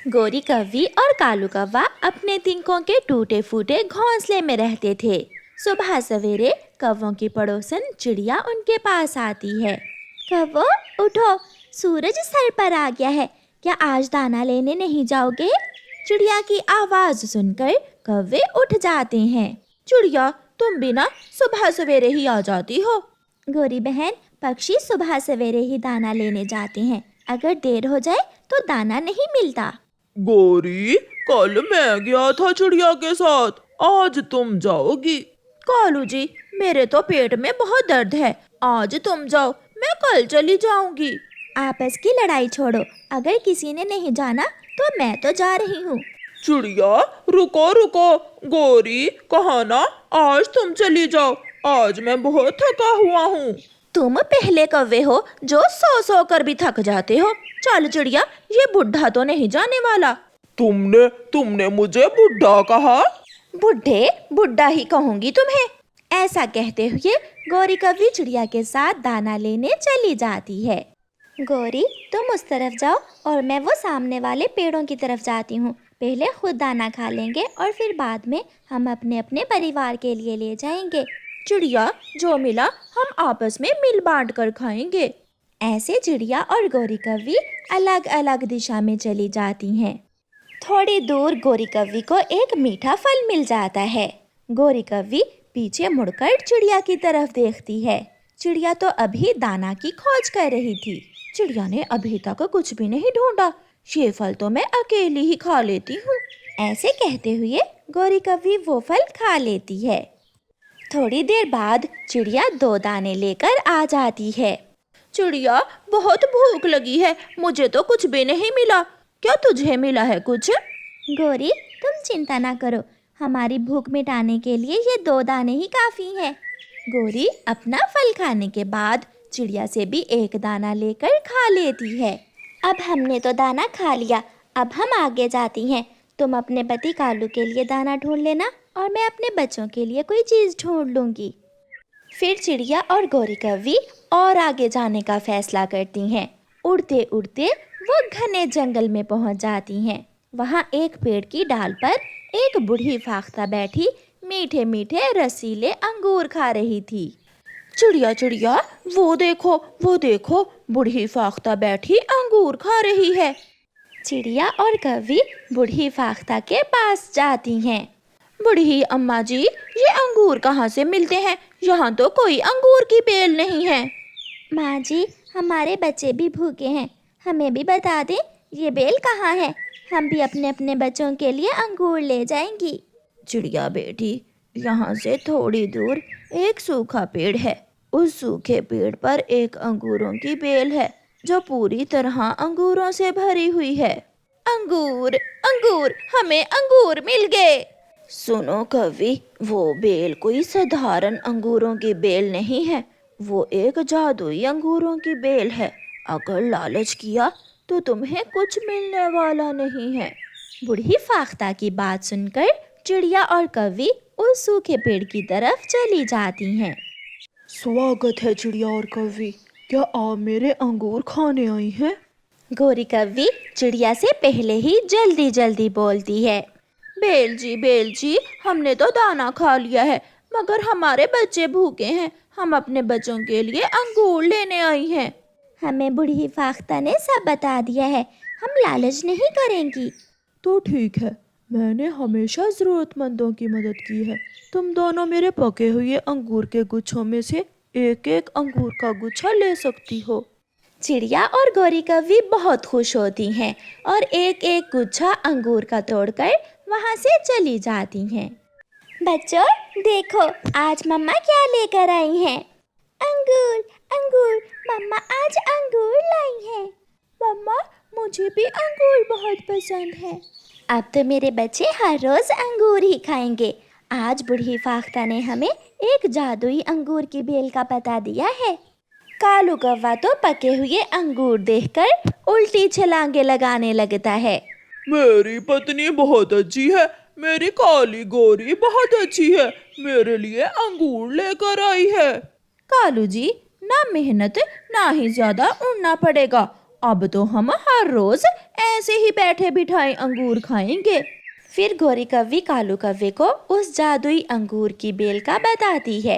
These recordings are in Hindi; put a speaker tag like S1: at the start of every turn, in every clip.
S1: गोरी कव्वी और कालू कव्वा अपने तिनकों के टूटे फूटे घोंसले में रहते थे। सुबह सवेरे कव्वों की पड़ोसन चिड़िया उनके पास आती है। कव्वो उठो, सूरज सर पर आ गया है, क्या आज दाना लेने नहीं जाओगे? चिड़िया की आवाज सुनकर कव्वे उठ जाते हैं। चिड़िया, तुम भी ना सुबह सवेरे ही आ जाती हो। गोरी बहन, पक्षी सुबह सवेरे ही दाना लेने जाते हैं, अगर देर हो जाए तो दाना नहीं मिलता।
S2: गोरी, कल मैं गया था चिड़िया के साथ, आज तुम जाओगी?
S1: कालू जी, मेरे तो पेट में बहुत दर्द है, आज तुम जाओ, मैं कल चली जाऊंगी। आपस की लड़ाई छोड़ो, अगर किसी ने नहीं जाना तो मैं तो जा रही हूँ।
S2: चिड़िया, रुको रुको, गोरी कहा ना आज तुम चली जाओ, आज मैं बहुत थका हुआ हूँ।
S1: तुम पहले कव्वे हो जो सो कर भी थक जाते हो। चल चिड़िया, ये बुढ़ा तो नहीं जाने वाला।
S2: तुमने मुझे बुढ़ा कहा?
S1: बुढ़ा ही कहूंगी तुम्हें। ऐसा कहते हुए गोरी कव्वी चिड़िया के साथ दाना लेने चली जाती है। गोरी, तुम उस तरफ जाओ और मैं वो सामने वाले पेड़ों की तरफ जाती हूँ। पहले खुद दाना खा लेंगे और फिर बाद में हम अपने अपने परिवार के लिए ले जाएंगे। चिड़िया, जो मिला हम आपस में मिल बांट कर खाएंगे। ऐसे चिड़िया और गोरी कव्वी अलग अलग दिशा में चली जाती हैं। थोड़ी दूर गोरी कव्वी को एक मीठा फल मिल जाता है। गोरी कव्वी पीछे मुड़कर चिड़िया की तरफ देखती है। चिड़िया तो अभी दाना की खोज कर रही थी। चिड़िया ने अभी तक कुछ भी नहीं ढूंढा, ये फल तो मैं अकेली ही खा लेती हूँ। ऐसे कहते हुए गोरी कव्वी वो फल खा लेती है। थोड़ी देर बाद चिड़िया 2 दाने लेकर आ जाती है। चिड़िया, बहुत भूख लगी है, मुझे तो कुछ भी नहीं मिला, क्या तुझे मिला है कुछ? गोरी, तुम चिंता ना करो, हमारी भूख मिटाने के लिए ये 2 दाने ही काफी हैं। गोरी अपना फल खाने के बाद चिड़िया से भी एक दाना लेकर खा लेती है। अब हमने तो दाना खा लिया, अब हम आगे जाती हैं। तुम अपने पति कालू के लिए दाना ढूंढ लेना और मैं अपने बच्चों के लिए कोई चीज़ ढूंढ लूँगी। फिर चिड़िया और गोरी कव्वी और आगे जाने का फैसला करती हैं। उड़ते उड़ते वो घने जंगल में पहुंच जाती हैं। वहाँ एक पेड़ की डाल पर एक बूढ़ी फाख्ता बैठी मीठे मीठे रसीले अंगूर खा रही थी। चिड़िया चिड़िया, वो देखो, बूढ़ी फाख्ता बैठी अंगूर खा रही है। चिड़िया और कव्वी बूढ़ी फाख्ता के पास जाती हैं। बूढ़ी अम्मा जी, ये अंगूर कहाँ से मिलते हैं? यहाँ तो कोई अंगूर की बेल नहीं है। माँ जी, हमारे बच्चे भी भूखे हैं, हमें भी बता दें ये बेल कहाँ है, हम भी अपने अपने बच्चों के लिए अंगूर ले जाएंगी। चिड़िया बेटी, यहाँ से थोड़ी दूर एक सूखा पेड़ है, उस सूखे पेड़ पर एक अंगूरों की बेल है जो पूरी तरह अंगूरों से भरी हुई है। अंगूर अंगूर, हमें अंगूर मिल गए। सुनो कव्वी, वो बेल कोई साधारण अंगूरों की बेल नहीं है, वो एक जादुई अंगूरों की बेल है। अगर लालच किया तो तुम्हें कुछ मिलने वाला नहीं है। बूढ़ी फाख्ता की बात सुनकर चिड़िया और कव्वी उस सूखे पेड़ की तरफ चली जाती हैं।
S2: स्वागत है चिड़िया और कव्वी, क्या आप मेरे अंगूर खाने आई हैं?
S1: गोरी कव्वी चिड़िया से पहले ही जल्दी जल्दी बोलती है। बेल जी, हमने तो दाना खा लिया है, मगर हमारे बच्चे भूखे हैं, हम अपने बच्चों के लिए अंगूर लेने आई हैं। हमें बूढ़ी फाख्ता ने सब बता दिया है, हम लालच नहीं करेंगी।
S2: तो ठीक है, मैंने हमेशा ज़रूरतमंदों की मदद की है। तुम दोनों मेरे पके हुए अंगूर के गुच्छों में से एक एक अंगूर का गुच्छा ले सकती हो।
S1: चिड़िया और गोरी कव्वी बहुत खुश होती हैं और एक एक गुच्छा अंगूर का तोड़कर वहाँ से चली जाती हैं। बच्चों देखो, आज मम्मा क्या लेकर आई हैं। अंगूर अंगूर, मम्मा आज अंगूर लाई हैं। मम्मा, मुझे भी अंगूर बहुत पसंद है। अब तो मेरे बच्चे हर रोज अंगूर ही खाएंगे। आज बूढ़ी फाख्ता ने हमें एक जादुई अंगूर की बेल का पता दिया है। कालू कव्वा तो पके हुए अंगूर देखकर उल्टी छलांगे लगाने लगता है।
S2: मेरी पत्नी बहुत अच्छी है, मेरी काली गोरी बहुत अच्छी है, मेरे लिए अंगूर लेकर आई है।
S1: कालू जी, ना मेहनत ना ही ज्यादा उड़ना पड़ेगा, अब तो हम हर रोज ऐसे ही बैठे बिठाए अंगूर खाएंगे। फिर गौरी कव्वी कालू कव्वे को उस जादुई अंगूर की बेल का बताती है।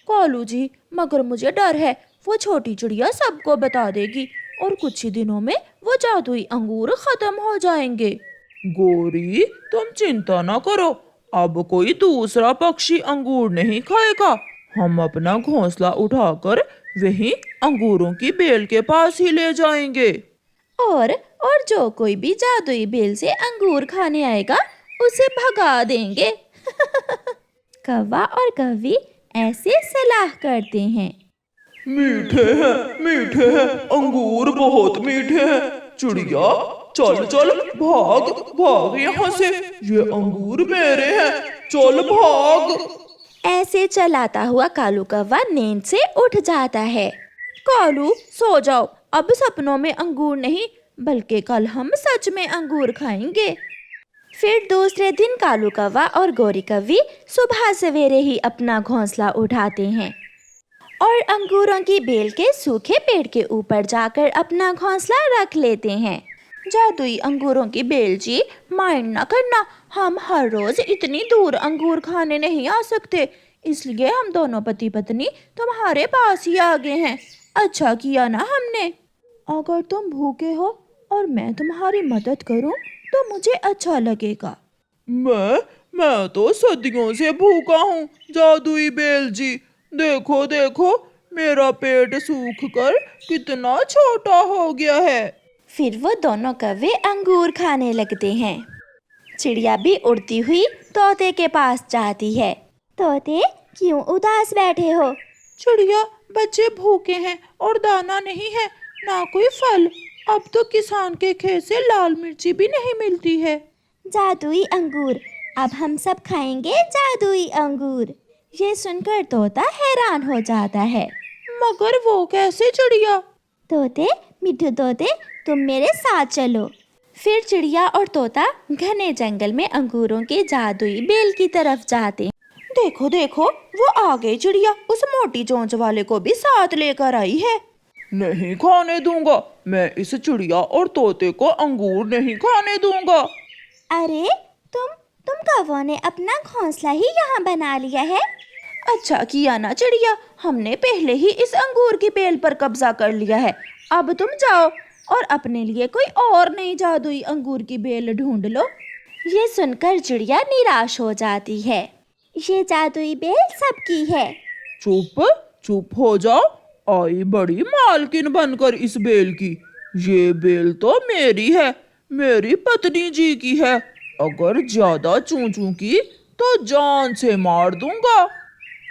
S2: कालू जी, मगर मुझे डर है, वो छोटी चिड़िया सबको बता देगी और कुछ ही दिनों में वो जादुई अंगूर खत्म हो जाएंगे।
S3: गौरी, तुम चिंता न करो, अब कोई दूसरा पक्षी अंगूर नहीं खाएगा। हम अपना घोंसला उठाकर वहीं अंगूरों की बेल के पास ही ले जाएंगे।
S1: और जो कोई भी जादुई बेल से अंगूर खाने आएगा उसे भगा देंगे। कौवा और कव्वी ऐसे सलाह करते हैं।
S3: मीठे हैं, अंगूर बहुत मीठे हैं। चिड़िया, चल चल, भाग भाग यहाँ से, ये अंगूर मेरे हैं, चल भाग।
S1: ऐसे चलाता हुआ कालू कौवा नींद से उठ जाता है।
S2: कालू, सो जाओ, अब सपनों में अंगूर नहीं बल्कि कल हम सच में अंगूर खाएंगे।
S1: फिर दूसरे दिन कालू कौवा और गौरी कव्वी सुबह सवेरे ही अपना घोंसला उठाते हैं और अंगूरों की बेल के सूखे पेड़ के ऊपर जाकर अपना घोंसला रख लेते हैं।
S2: जादुई अंगूरों की बेल जी, माइंड ना करना, हम हर रोज इतनी दूर अंगूर खाने नहीं आ सकते, इसलिए हम दोनों पति पत्नी तुम्हारे पास ही आ गए हैं। अच्छा किया ना हमने। अगर तुम भूखे हो और मैं तुम्हारी मदद करूं तो मुझे अच्छा लगेगा।
S3: मैं तो सदियों से भूखा हूँ जादुई बेल जी। देखो देखो, मेरा पेट सूख कर कितना छोटा हो गया है।
S1: फिर वो दोनों कौवे अंगूर खाने लगते हैं। चिड़िया भी उड़ती हुई तोते के पास जाती है। तोते, क्यों उदास बैठे हो?
S2: चिड़िया, बच्चे भूखे हैं और दाना नहीं है, ना कोई फल। अब तो किसान के खेत से लाल मिर्ची भी नहीं मिलती है।
S1: जादुई अंगूर, अब हम सब खाएंगे जादुई अंगूर। ये सुनकर तोता हैरान हो जाता है।
S2: मगर वो कैसे चिड़िया?
S1: तोते, मिठू तोते, तुम मेरे साथ चलो। फिर चिड़िया और तोता घने जंगल में अंगूरों के जादुई बेल की तरफ जाते।
S2: देखो देखो, वो आ गई चिड़िया, उस मोटी चोंच वाले को भी साथ लेकर आई है।
S3: नहीं खाने दूंगा, मैं इस चिड़िया और तोते को अंगूर नहीं खाने दूंगा।
S1: अरे तुम कौवों ने अपना घोंसला ही यहाँ बना लिया है।
S2: अच्छा किया ना चिड़िया, हमने पहले ही इस अंगूर की बेल पर कब्जा कर लिया है। अब तुम जाओ और अपने लिए कोई और नई जादुई अंगूर की बेल ढूंढ लो।
S1: ये सुनकर चिड़िया निराश हो जाती है। ये जादुई बेल सबकी है।
S3: चुप हो जाओ, आई बड़ी मालकिन बनकर इस बेल की। ये बेल तो मेरी है, मेरी पत्नी जी की है। अगर ज्यादा चूं की तो जान से मार दूंगा।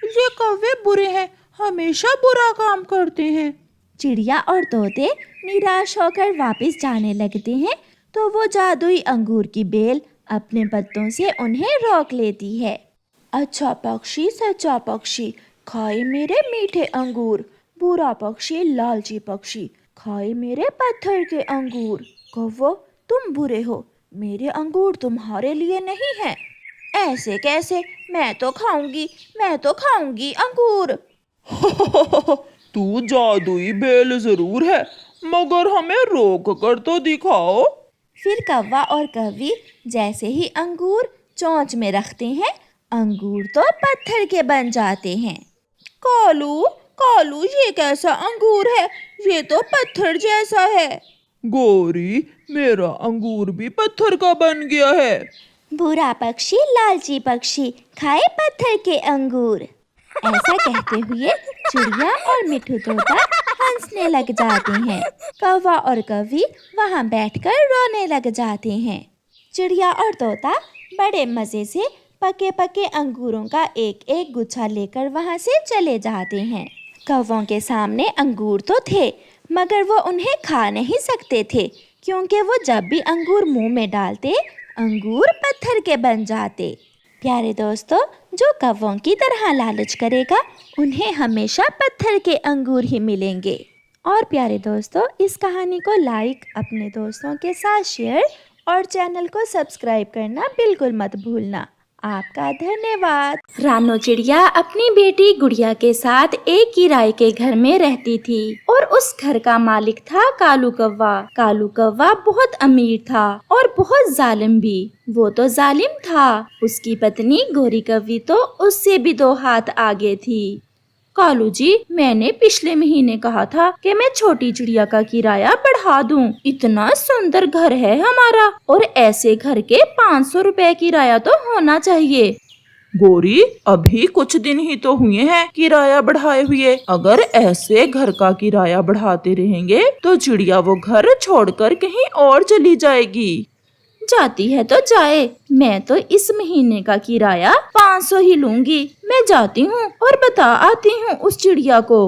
S2: ये कौवे बुरे हैं, हमेशा बुरा काम करते हैं।
S1: चिड़िया और तोते निराश होकर वापस जाने लगते हैं तो वो जादुई अंगूर की बेल अपने पत्तों से उन्हें रोक लेती है।
S2: अच्छा पक्षी, सच्चा पक्षी, खाए मेरे मीठे अंगूर। बुरा पक्षी, लालची पक्षी, खाए मेरे पत्थर के अंगूर। कौवा, तुम बुरे हो, मेरे अंगूर तुम्हारे लिए नहीं हैं। ऐसे कैसे? मैं तो खाऊंगी अंगूर।
S3: तू जादुई बेल जरूर है, मगर हमें रोक कर तो दिखाओ।
S1: फिर कौवा और कव्वी जैसे ही अंगूर चोंच में रखते हैं, अंगूर तो पत्थर के बन जाते हैं।
S2: कालू, ये कैसा अंगूर है? ये तो पत्थर जैसा है।
S3: गौरी, मेरा अंगूर भी पत्थर का बन गया है।
S1: बुरा पक्षी, लालची पक्षी, खाए पत्थर के अंगूर। ऐसा कहते हुए चिड़िया और मिठू तोता हंसने लग जाते हैं। कौवा और कव्वी वहाँ बैठकर रोने लग जाते हैं। चिड़िया और तोता बड़े मजे से पके पके अंगूरों का एक एक गुच्छा लेकर वहाँ से चले जाते हैं। कौवों के सामने अंगूर तो थे, मगर वो उन्हें खा नहीं सकते थे, क्योंकि वो जब भी अंगूर मुंह में डालते अंगूर पत्थर के बन जाते। प्यारे दोस्तों, जो कौवों की तरह लालच करेगा उन्हें हमेशा पत्थर के अंगूर ही मिलेंगे। और प्यारे दोस्तों, इस कहानी को लाइक, अपने दोस्तों के साथ शेयर और चैनल को सब्सक्राइब करना बिल्कुल मत भूलना। आपका धन्यवाद। रानो चिड़िया अपनी बेटी गुड़िया के साथ एक किराए के घर में रहती थी और उस घर का मालिक था कालू कौवा। कालू कौवा बहुत अमीर था और बहुत जालिम भी। वो तो जालिम था, उसकी पत्नी गोरी कौवी तो उससे भी 2 हाथ आगे थी। कालू जी, मैंने पिछले महीने कहा था कि मैं छोटी चिड़िया का किराया बढ़ा दूं। इतना सुंदर घर है हमारा और ऐसे घर के 500 रुपए किराया तो होना चाहिए।
S3: गोरी, अभी कुछ दिन ही तो हुए हैं किराया बढ़ाए हुए। अगर ऐसे घर का किराया बढ़ाते रहेंगे तो चिड़िया वो घर छोड़कर कहीं और चली जाएगी।
S1: जाती है तो जाए, मैं तो इस महीने का किराया 500 ही लूंगी। मैं जाती हूँ और बता आती हूँ उस चिड़िया को।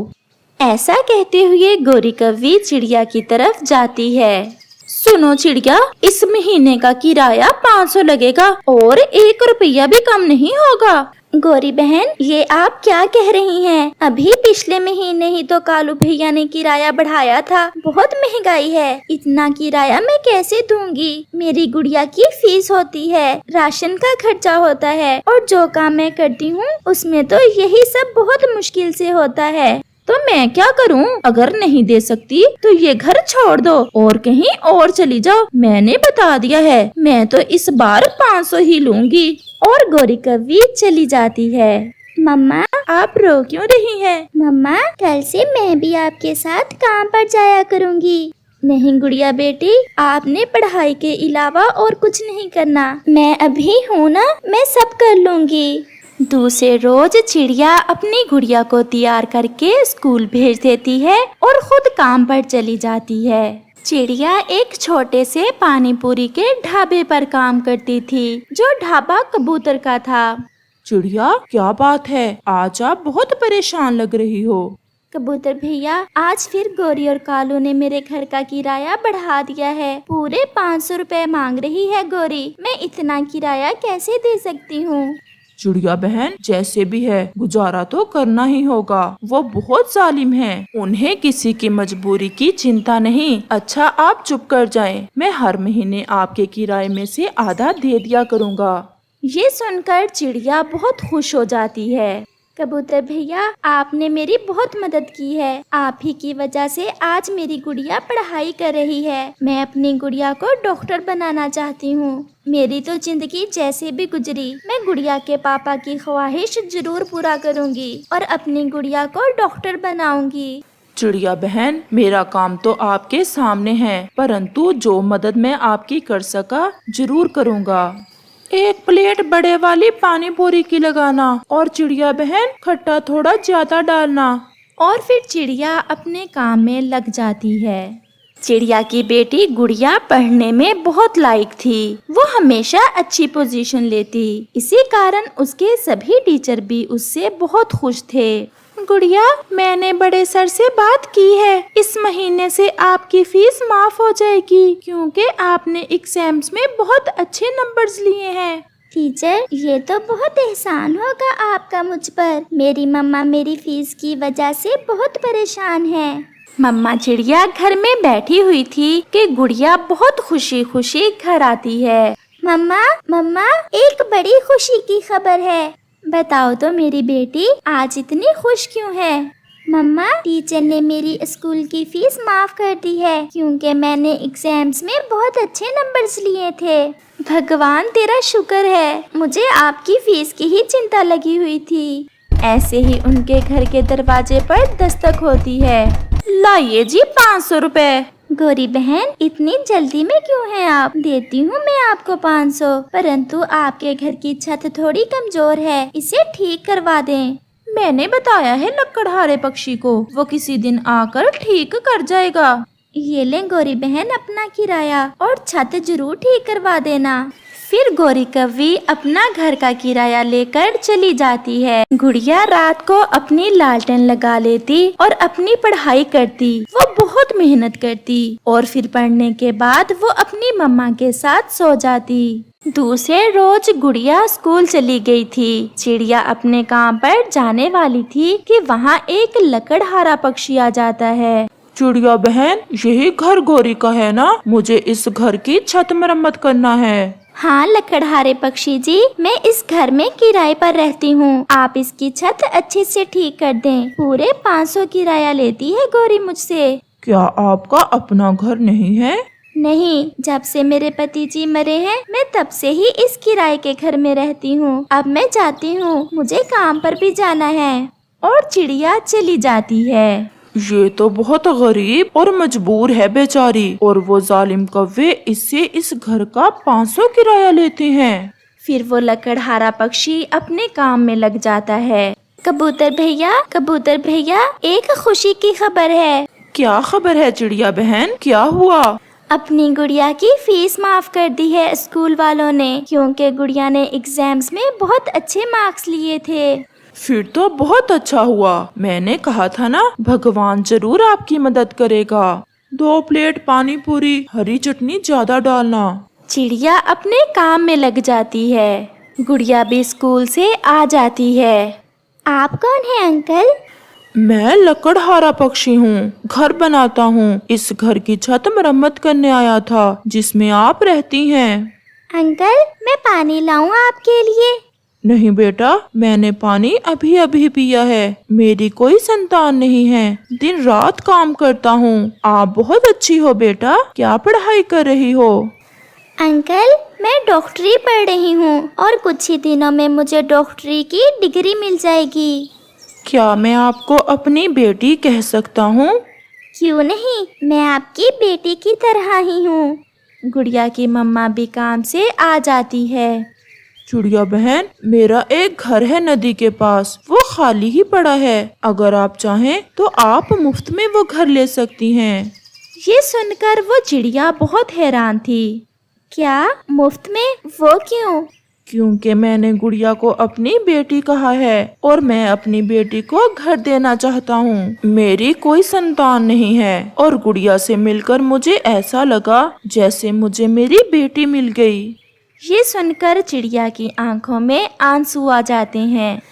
S1: ऐसा कहते हुए गोरी कौवी चिड़िया की तरफ जाती है। सुनो चिड़िया, इस महीने का किराया 500 लगेगा और 1 रुपया भी कम नहीं होगा। गोरी बहन, ये आप क्या कह रही हैं? अभी पिछले महीने ही तो कालू भैया ने किराया बढ़ाया था। बहुत महंगाई है, इतना किराया मैं कैसे दूंगी? मेरी गुड़िया की फीस होती है, राशन का खर्चा होता है और जो काम मैं करती हूँ उसमें तो यही सब बहुत मुश्किल से होता है। तो मैं क्या करूं? अगर नहीं दे सकती तो ये घर छोड़ दो और कहीं और चली जाओ। मैंने बता दिया है, मैं तो इस बार 500 ही लूंगी। और गोरी कौवी चली जाती है। मम्मा, आप रो क्यों रही हैं? मम्मा, कल से मैं भी आपके साथ काम पर जाया करूंगी। नहीं गुड़िया बेटी, आपने पढ़ाई के अलावा और कुछ नहीं करना। मैं अभी हूँ ना, मैं सब कर लूंगी। दूसरे रोज चिड़िया अपनी गुड़िया को तैयार करके स्कूल भेज देती है और खुद काम पर चली जाती है। चिड़िया एक छोटे से पानी पूरी के ढाबे पर काम करती थी, जो ढाबा कबूतर का था।
S3: चिड़िया, क्या बात है? आज आप बहुत परेशान लग रही हो।
S1: कबूतर भैया, आज फिर गोरी और कालू ने मेरे घर का किराया बढ़ा दिया है। पूरे 500 रुपए मांग रही है गोरी। मैं इतना किराया कैसे दे सकती हूँ?
S3: चिड़िया बहन, जैसे भी है गुजारा तो करना ही होगा। वो बहुत जालिम हैं। उन्हें किसी की मजबूरी की चिंता नहीं। अच्छा, आप चुप कर जाएं। मैं हर महीने आपके किराए में से आधा दे दिया करूँगा।
S1: ये सुनकर चिड़िया बहुत खुश हो जाती है। कबूतर भैया, आपने मेरी बहुत मदद की है। आप ही की वजह से आज मेरी गुड़िया पढ़ाई कर रही है। मैं अपनी गुड़िया को डॉक्टर बनाना चाहती हूँ। मेरी तो जिंदगी जैसे भी गुजरी, मैं गुड़िया के पापा की ख्वाहिश जरूर पूरा करूँगी और अपनी गुड़िया को डॉक्टर बनाऊंगी।
S3: चिड़िया बहन, मेरा काम तो आपके सामने है, परंतु जो मदद मैं आपकी कर सका जरूर करूँगा। 1 प्लेट बड़े वाली पानी पूरी की लगाना और चिड़िया बहन खट्टा थोड़ा ज्यादा डालना।
S1: और फिर चिड़िया अपने काम में लग जाती है। चिड़िया की बेटी गुड़िया पढ़ने में बहुत लायक थी। वो हमेशा अच्छी पोजीशन लेती, इसी कारण उसके सभी टीचर भी उससे बहुत खुश थे।
S2: गुड़िया, मैंने बड़े सर से बात की है। इस महीने से आपकी फीस माफ हो जाएगी क्योंकि आपने एग्जाम्स में बहुत अच्छे नंबर्स लिए हैं।
S1: टीचर, ये तो बहुत एहसान होगा आपका मुझ पर। मेरी मम्मा मेरी फीस की वजह से बहुत परेशान है। मम्मा चिड़िया घर में बैठी हुई थी कि गुड़िया बहुत खुशी खुशी घर आती है। मम्मा, मम्मा, एक बड़ी खुशी की खबर है। बताओ तो मेरी बेटी, आज इतनी खुश क्यों है? मम्मा, टीचर ने मेरी स्कूल की फीस माफ कर दी है क्योंकि मैंने एग्जाम्स में बहुत अच्छे नंबर्स लिए थे। भगवान तेरा शुक्र है, मुझे आपकी फीस की ही चिंता लगी हुई थी। ऐसे ही उनके घर के दरवाजे पर दस्तक होती है।
S2: लाइए जी 500 रुपए।
S1: गोरी बहन, इतनी जल्दी में क्यों हैं आप? देती हूँ मैं आपको 500, परंतु आपके घर की छत थोड़ी कमजोर है, इसे ठीक करवा दें।
S2: मैंने बताया है लकड़हारे पक्षी को, वो किसी दिन आकर ठीक कर जाएगा।
S1: ये ले गोरी बहन अपना किराया और छत जरूर ठीक करवा देना। फिर गोरी कौवी अपना घर का किराया लेकर चली जाती है। गुड़िया रात को अपनी लालटेन लगा लेती और अपनी पढ़ाई करती। वो बहुत मेहनत करती और फिर पढ़ने के बाद वो अपनी मम्मा के साथ सो जाती। दूसरे रोज गुड़िया स्कूल चली गई थी। चिड़िया अपने काम पर जाने वाली थी कि वहाँ एक लकड़हारा पक्षी आ जाता है।
S3: चिड़िया बहन, यही घर गोरी का है ना? मुझे इस घर की छत मरम्मत करना है।
S1: हाँ लकड़हारे पक्षी जी, मैं इस घर में किराए पर रहती हूँ। आप इसकी छत अच्छे से ठीक कर दें। पूरे 500 किराया लेती है गौरी मुझसे।
S3: क्या आपका अपना घर नहीं है?
S1: नहीं, जब से मेरे पति जी मरे हैं मैं तब से ही इस किराए के घर में रहती हूँ। अब मैं जाती हूँ, मुझे काम पर भी जाना है। और चिड़िया चली जाती है।
S3: ये तो बहुत गरीब और मजबूर है बेचारी, और वो जालिम कौवे इससे इस घर का 500 किराया लेते हैं।
S1: फिर वो लकड़हारा पक्षी अपने काम में लग जाता है। कबूतर भैया, एक खुशी की खबर है।
S3: क्या खबर है चिड़िया बहन, क्या हुआ?
S1: अपनी गुड़िया की फीस माफ कर दी है स्कूल वालों ने, क्योंकि गुड़िया ने एग्जाम्स में बहुत अच्छे मार्क्स लिए थे।
S3: फिर तो बहुत अच्छा हुआ। मैंने कहा था ना, भगवान जरूर आपकी मदद करेगा। 2 प्लेट पानी पूरी, हरी चटनी ज्यादा डालना।
S1: चिड़िया अपने काम में लग जाती है। गुड़िया भी स्कूल से आ जाती है। आप कौन है अंकल?
S3: मैं लकड़हारा पक्षी हूँ, घर बनाता हूँ। इस घर की छत मरम्मत करने आया था जिसमें आप रहती हैं।
S1: अंकल, मैं पानी लाऊं आपके लिए?
S3: नहीं बेटा, मैंने पानी अभी अभी पिया है। मेरी कोई संतान नहीं है, दिन रात काम करता हूँ। आप बहुत अच्छी हो बेटा। क्या पढ़ाई कर रही हो?
S1: अंकल, मैं डॉक्टरी पढ़ रही हूँ और कुछ ही दिनों में मुझे डॉक्टरी की डिग्री मिल जाएगी।
S3: क्या मैं आपको अपनी बेटी कह सकता हूँ?
S1: क्यों नहीं, मैं आपकी बेटी की तरह ही हूँ। गुड़िया की मम्मा भी काम से आ जाती है।
S3: चिड़िया बहन, मेरा एक घर है नदी के पास, वो खाली ही पड़ा है। अगर आप चाहें तो आप मुफ्त में वो घर ले सकती हैं।
S1: ये सुनकर वो चिड़िया बहुत हैरान थी। क्या मुफ्त में? वो क्यों?
S3: क्योंकि मैंने गुड़िया को अपनी बेटी कहा है और मैं अपनी बेटी को घर देना चाहता हूँ। मेरी कोई संतान नहीं है और गुड़िया से मिलकर मुझे ऐसा लगा जैसे मुझे मेरी बेटी मिल गई।
S1: ये सुनकर चिड़िया की आंखों में आंसू आ जाते हैं।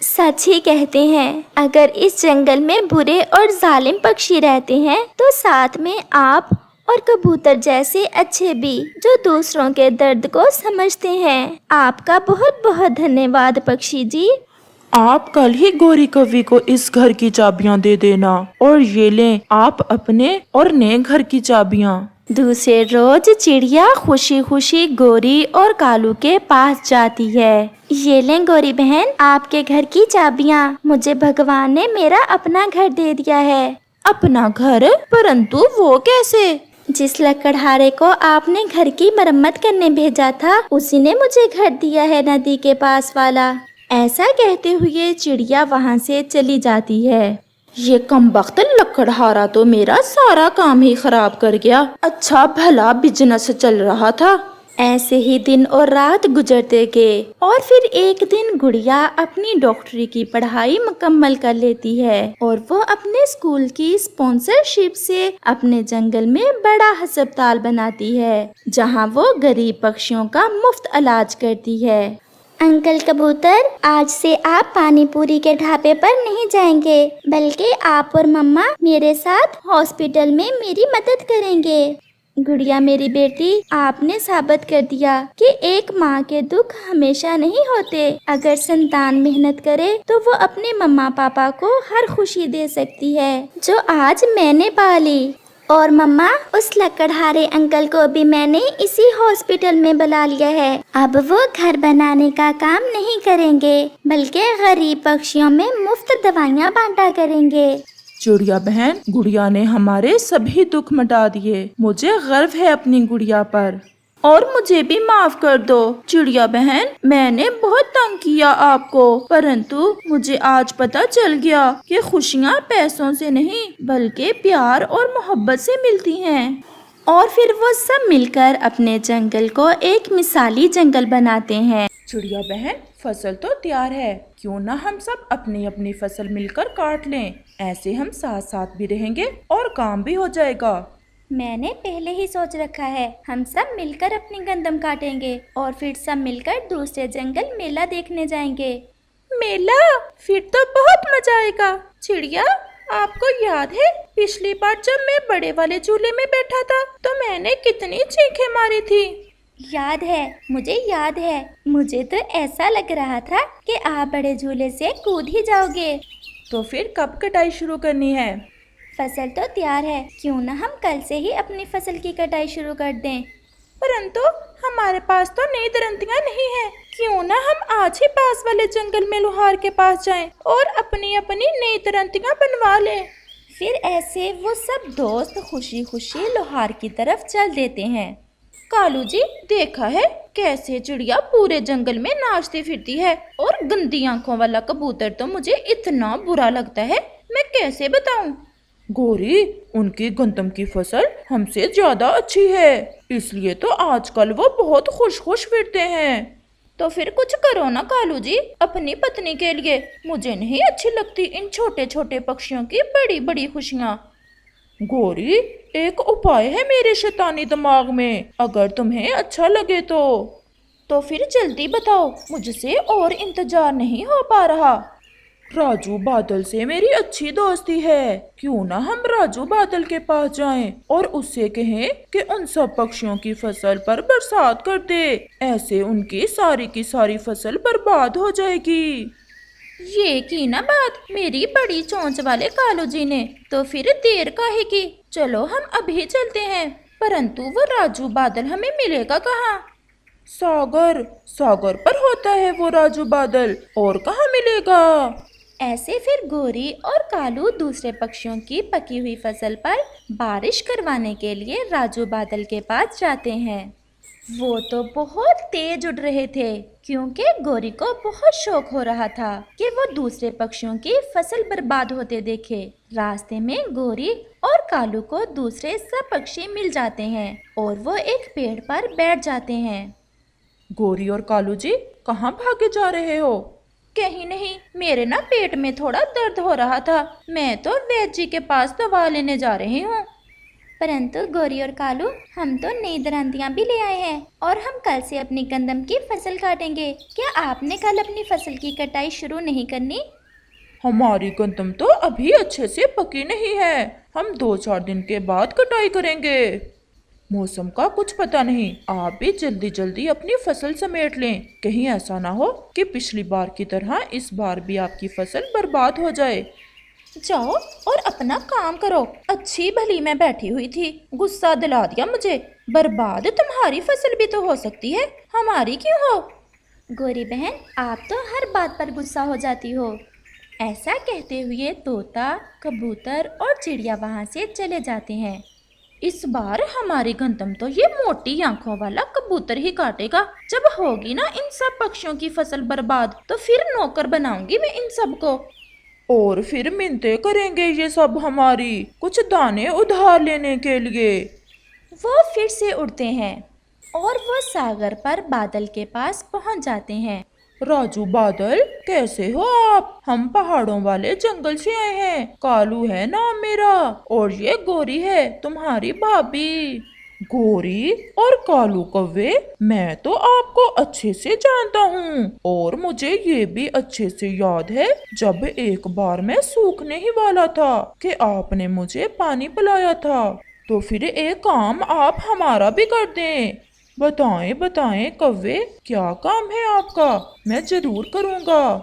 S1: सच ही कहते हैं, अगर इस जंगल में बुरे और जालिम पक्षी रहते हैं तो साथ में आप और कबूतर जैसे अच्छे भी, जो दूसरों के दर्द को समझते हैं। आपका बहुत बहुत धन्यवाद पक्षी जी।
S3: आप कल ही गौरी कवि को इस घर की चाबियां दे देना, और ये लें आप अपने और नए घर की चाबियां।
S1: दूसरे रोज चिड़िया खुशी खुशी गौरी और कालू के पास जाती है। ये लें गौरी बहन, आपके घर की चाबियां। मुझे भगवान ने मेरा अपना घर दे दिया है।
S2: अपना घर? परंतु वो कैसे?
S1: जिस लकड़हारे को आपने घर की मरम्मत करने भेजा था, उसी ने मुझे घर दिया है, नदी के पास वाला। ऐसा कहते हुए चिड़िया वहाँ से चली जाती है।
S2: ये कमबख्त लकड़हारा तो मेरा सारा काम ही खराब कर गया। अच्छा भला बिजनेस चल रहा था।
S1: ऐसे ही दिन और रात गुजरते गए और फिर एक दिन गुड़िया अपनी डॉक्टरी की पढ़ाई मुकम्मल कर लेती है और वो अपने स्कूल की स्पॉन्सरशिप से अपने जंगल में बड़ा अस्पताल बनाती है, जहाँ वो गरीब पक्षियों का मुफ्त इलाज करती है। अंकल कबूतर, आज से आप पानी पूरी के ढाबे पर नहीं जाएंगे, बल्कि आप और मम्मा मेरे साथ हॉस्पिटल में मेरी मदद करेंगे। गुड़िया मेरी बेटी, आपने साबित कर दिया कि एक माँ के दुख हमेशा नहीं होते। अगर संतान मेहनत करे तो वो अपने मम्मा पापा को हर खुशी दे सकती है जो आज मैंने पाली। और मम्मा, उस लकड़हारे अंकल को भी मैंने इसी हॉस्पिटल में बुला लिया है। अब वो घर बनाने का काम नहीं करेंगे, बल्कि गरीब पक्षियों में मुफ्त दवाइयाँ बांटा करेंगे।
S3: चिड़िया बहन, गुड़िया ने हमारे सभी दुख मिटा दिए। मुझे गर्व है अपनी गुड़िया पर।
S2: और मुझे भी माफ कर दो चिड़िया बहन, मैंने बहुत तंग किया आपको, परंतु मुझे आज पता चल गया कि खुशियाँ पैसों से नहीं बल्कि प्यार और मोहब्बत से मिलती हैं।
S1: और फिर वो सब मिलकर अपने जंगल को एक मिसाली जंगल बनाते हैं।
S3: चिड़िया बहन, फसल तो तैयार है, क्यों ना हम सब अपनी अपनी फसल मिलकर काट लें। ऐसे हम साथ साथ भी रहेंगे और काम भी हो जाएगा।
S1: मैंने पहले ही सोच रखा है, हम सब मिलकर अपनी गंदम काटेंगे और फिर सब मिलकर दूसरे जंगल मेला देखने जाएंगे।
S2: मेला? फिर तो बहुत मजा आएगा। चिड़िया, आपको याद है पिछली बार जब मैं बड़े वाले झूले में बैठा था तो मैंने कितनी चीखें मारी थी?
S1: याद है, मुझे याद है। मुझे तो ऐसा लग रहा था कि आप बड़े झूले से कूद ही जाओगे।
S2: तो फिर कब कटाई शुरू करनी है?
S1: फसल तो तैयार है, क्यों ना हम कल से ही अपनी फसल की कटाई शुरू कर दें।
S2: परंतु हमारे पास तो नई दरंतियां नहीं है। क्यों ना हम आज ही पास वाले जंगल में लोहार के पास जाएं और अपनी अपनी नई दरंतियां बनवा लें।
S1: फिर ऐसे वो सब दोस्त खुशी खुशी लोहार की तरफ चल देते हैं।
S2: कालू जी, देखा है कैसे चिड़िया पूरे जंगल में नाचती फिरती है, और गंदी आंखों वाला कबूतर तो मुझे इतना बुरा लगता है, मैं कैसे बताऊं।
S3: गौरी, उनकी गंदम की फसल हमसे ज्यादा अच्छी है, इसलिए तो आजकल वो बहुत खुश खुश फिरते हैं।
S2: तो फिर कुछ करो ना कालू जी, अपनी पत्नी के लिए। मुझे नहीं अच्छी लगती इन छोटे छोटे पक्षियों की बड़ी बड़ी खुशियाँ।
S3: गौरी, एक उपाय है मेरे शैतानी दिमाग में, अगर तुम्हें अच्छा लगे तो
S2: फिर जल्दी बताओ, मुझसे और इंतजार नहीं हो पा रहा।
S3: राजू बादल से मेरी अच्छी दोस्ती है, क्यों ना हम राजू बादल के पास जाएं और उससे कहें कि उन सब पक्षियों की फसल पर बरसात कर दे, ऐसे उनकी सारी की सारी फसल बर्बाद हो जाएगी।
S2: ये की ना बात मेरी बड़ी चोंच वाले कालू जी ने, तो फिर देर काहे की। चलो हम अभी चलते हैं, परंतु वो राजू बादल हमें मिलेगा कहाँ?
S3: सागर पर होता है वो राजू बादल, और कहाँ मिलेगा।
S1: ऐसे फिर गोरी और कालू दूसरे पक्षियों की पकी हुई फसल पर बारिश करवाने के लिए राजू बादल के पास जाते हैं। वो तो बहुत तेज उड़ रहे थे, क्योंकि गोरी को बहुत शौक हो रहा था कि वो दूसरे पक्षियों की फसल बर्बाद होते देखे। रास्ते में गोरी और कालू को दूसरे सब पक्षी मिल जाते हैं और वो एक पेड़ पर बैठ जाते हैं।
S3: गौरी और कालू जी, कहाँ भागे जा रहे हो?
S2: कहीं नहीं, मेरे ना पेट में थोड़ा दर्द हो रहा था, मैं तो वैद्य जी के पास दवा लेने जा रही हूँ।
S1: परंतु गोरी और कालू, हम तो नई दरांतियां भी ले आए हैं और हम कल से अपनी गंदम की फसल काटेंगे। क्या आपने कल अपनी फसल की कटाई शुरू नहीं करनी?
S3: हमारी गंदम तो अभी अच्छे से पकी नहीं है, हम 2-4 दिन के बाद कटाई करेंगे। मौसम का कुछ पता नहीं, आप भी जल्दी जल्दी अपनी फसल समेट लें, कहीं ऐसा ना हो कि पिछली बार की तरह इस बार भी आपकी फसल बर्बाद हो जाए।
S2: जाओ और अपना काम करो, अच्छी भली मैं बैठी हुई थी, गुस्सा दिला दिया मुझे। बर्बाद तुम्हारी फसल भी तो हो सकती है, हमारी क्यों हो?
S1: गोरी बहन, आप तो हर बात पर गुस्सा हो जाती हो। ऐसा कहते हुए तोता, कबूतर और चिड़िया वहाँ से चले जाते हैं।
S2: इस बार हमारी गंदम तो ये मोटी आंखों वाला कबूतर ही काटेगा। जब होगी ना इन सब पक्षियों की फसल बर्बाद, तो फिर नौकर बनाऊंगी मैं इन सबको।
S3: और फिर मिन्नतें करेंगे ये सब हमारी, कुछ दाने उधार लेने के लिए।
S1: वो फिर से उड़ते हैं और वो सागर पर बादल के पास पहुंच जाते हैं।
S3: राजू बादल, कैसे हो आप? हम पहाड़ों वाले जंगल से आए हैं, कालू है नाम मेरा, और ये गोरी है तुम्हारी भाभी। गोरी और कालू कव्वे, मैं तो आपको अच्छे से जानता हूँ, और मुझे ये भी अच्छे से याद है जब एक बार मैं सूखने ही वाला था कि आपने मुझे पानी पिलाया था। तो फिर एक काम आप हमारा भी कर दें। बताएं कव्वे, क्या काम है आपका? मैं जरूर करूँगा।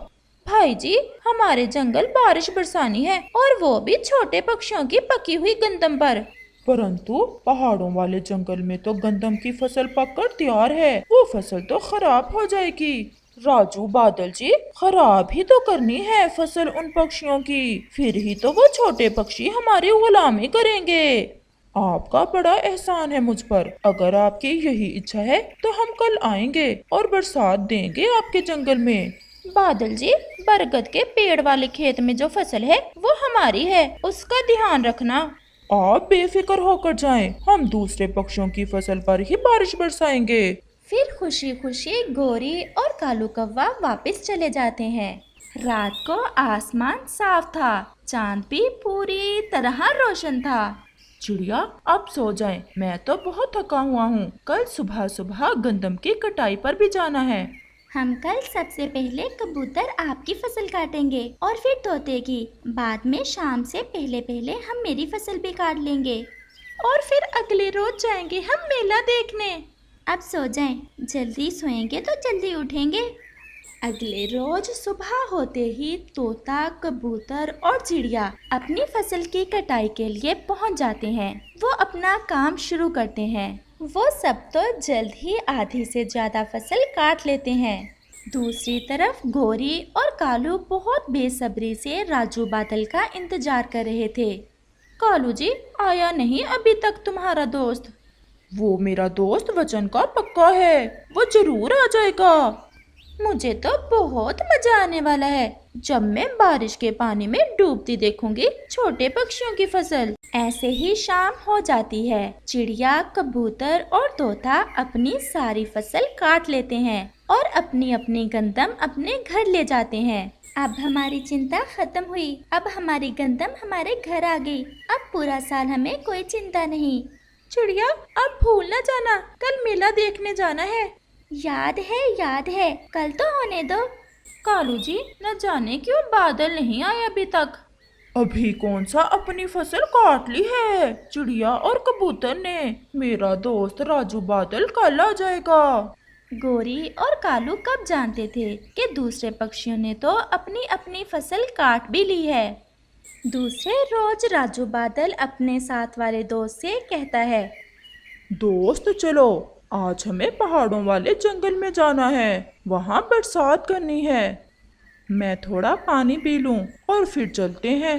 S2: भाई जी, हमारे जंगल बारिश बरसानी है, और वो भी छोटे पक्षियों की पकी हुई गंदम पर।
S3: परंतु पहाड़ों वाले जंगल में तो गंदम की फसल पककर तैयार है, वो फसल तो खराब हो जाएगी। राजू बादल जी, खराब ही तो करनी है फसल उन पक्षियों की, फिर ही तो वो छोटे पक्षी हमारी गुलामी करेंगे। आपका बड़ा एहसान है मुझ पर, अगर आपकी यही इच्छा है तो हम कल आएंगे और बरसात देंगे आपके जंगल में।
S2: बादल जी, बरगद के पेड़ वाले खेत में जो फसल है वो हमारी है, उसका ध्यान रखना।
S3: आप बेफिक्र होकर जाएं, हम दूसरे पक्षियों की फसल पर ही बारिश बरसाएंगे।
S1: फिर खुशी खुशी गोरी और कालू कौवा वापस चले जाते हैं। रात को आसमान साफ था, चांद भी पूरी तरह रोशन था।
S3: चिड़िया, अब सो जाएं, मैं तो बहुत थका हुआ हूँ, कल सुबह सुबह गंदम की कटाई पर भी जाना है।
S1: हम कल सबसे पहले कबूतर आपकी फसल काटेंगे और फिर तोते की, बाद में शाम से पहले पहले हम मेरी फसल भी काट लेंगे,
S2: और फिर अगले रोज जाएंगे हम मेला देखने।
S1: अब सो जाएं, जल्दी सोएंगे तो जल्दी उठेंगे।
S2: अगले रोज सुबह होते ही तोता, कबूतर और चिड़िया अपनी फसल की कटाई के लिए पहुंच जाते हैं। वो अपना काम शुरू करते हैं। वो सब तो जल्द ही आधी से ज्यादा फसल काट लेते हैं। दूसरी तरफ गोरी और कालू बहुत बेसब्री से राजू बादल का इंतजार कर रहे थे। कालू जी, आया नहीं अभी तक तुम्हारा दोस्त?
S3: वो मेरा दोस्त वचन का पक्का है, वो जरूर आ जाएगा।
S2: मुझे तो बहुत मजा आने वाला है जब मैं बारिश के पानी में डूबती देखूंगी छोटे पक्षियों की फसल। ऐसे ही शाम हो जाती है। चिड़िया, कबूतर और तोता अपनी सारी फसल काट लेते हैं और अपनी अपनी गंदम अपने घर ले जाते हैं।
S1: अब हमारी चिंता खत्म हुई। अब हमारी गंदम हमारे घर आ गई। अब पूरा साल हमें कोई चिंता नहीं।
S2: चिड़िया, अब भूल न जाना, कल मेला देखने जाना है।
S1: याद है, कल तो होने दो।
S2: कालू जी, न जाने क्यों बादल नहीं आए अभी तक।
S3: अभी कौन सा अपनी फसल काट ली है चिड़िया और कबूतर ने। मेरा दोस्त राजू बादल कल आ जाएगा।
S2: गोरी और कालू कब जानते थे कि दूसरे पक्षियों ने तो अपनी अपनी फसल काट भी ली है। दूसरे रोज राजू बादल अपने साथ वाले दोस्त से कहता है,
S3: दोस्त चलो, आज हमें पहाड़ों वाले जंगल में जाना है, वहाँ बरसात करनी है। मैं थोड़ा पानी पी लूं और फिर चलते हैं।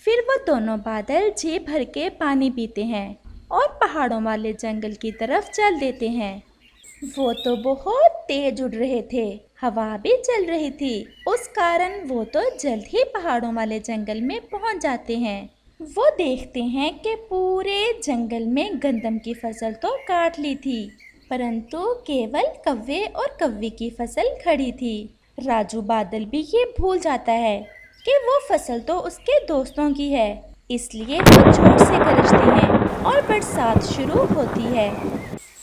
S2: फिर वो दोनों बादल जी भर के पानी पीते हैं और पहाड़ों वाले जंगल की तरफ चल देते हैं। वो तो बहुत तेज उड़ रहे थे, हवा भी चल रही थी। उस कारण वो तो जल्द ही पहाड़ों वाले जंगल में पहुंच जाते हैं। वो देखते हैं कि पूरे जंगल में गंदम की फसल तो काट ली थी, परंतु केवल कव्वे और कव्वी की फसल खड़ी थी। राजू बादल भी ये भूल जाता है कि वो फसल तो उसके दोस्तों की है, इसलिए वो जोर से गरजते हैं और बरसात शुरू होती है।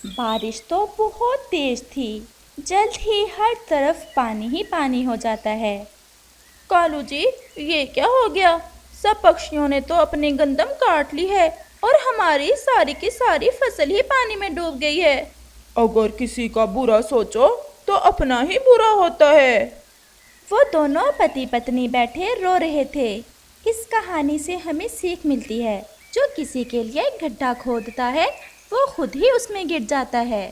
S2: बारिश तो बहुत तेज थी। जल्द ही हर तरफ पानी ही पानी हो जाता है। कालू जी, ये क्या हो गया? सब पक्षियों ने तो अपनी गंदम काट ली है और हमारी सारी की सारी फसल ही पानी में डूब गई है।
S3: अगर किसी का बुरा सोचो तो अपना ही बुरा होता है।
S2: वो दोनों पति पत्नी बैठे रो रहे थे। इस कहानी से हमें सीख मिलती है, जो किसी के लिए गड्ढा खोदता है वो खुद ही उसमें गिर जाता है।